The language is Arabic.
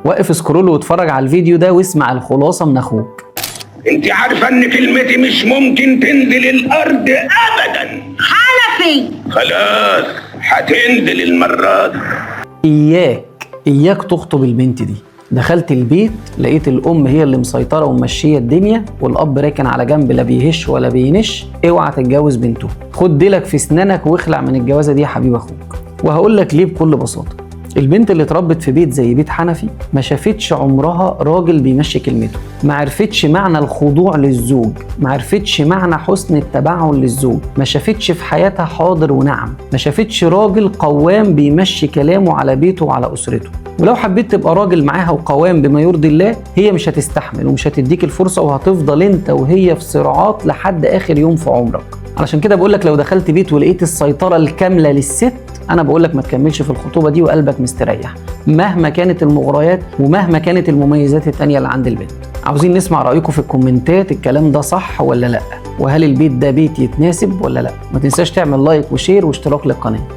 وقف سكرول واتفرج على الفيديو ده واسمع الخلاصة من اخوك. انت عارفة ان كلمتي مش ممكن تنزل الارض ابدا. حنفي خلاص هتنزل المرة دي. اياك تخطب البنت دي. دخلت البيت لقيت الام هي اللي مسيطره وممشيه الدنيا، والاب راكن على جنب لا بيهش ولا بينش. اوعى تتجوز بنته، خد ديلك في اسنانك واخلع من الجوازه دي يا حبيب اخوك. وهقول لك ليه بكل بساطه. البنت اللي اتربت في بيت زي بيت حنفي ما شافتش عمرها راجل بيمشي كلمته، ما عرفتش معنى الخضوع للزوج، ما عرفتش معنى حسن التبعل للزوج، ما شافتش في حياتها حاضر ونعم، ما شافتش راجل قوام بيمشي كلامه على بيته وعلى اسرته. ولو حبيت تبقى راجل معاها وقوام بما يرضي الله، هي مش هتستحمل ومش هتديك الفرصه، وهتفضل انت وهي في صراعات لحد اخر يوم في عمرك. علشان كده بقول لك لو دخلت بيت ولقيت السيطره الكامله للست، انا بقول لك ما تكملش في الخطوبه دي وقلبك مستريح، مهما كانت المغريات ومهما كانت المميزات التانيه اللي عند البنت. عاوزين نسمع رايكم في الكومنتات، الكلام ده صح ولا لا؟ وهل البيت ده بيت يتناسب ولا لا؟ ما تنساش تعمل لايك وشير واشتراك للقناه.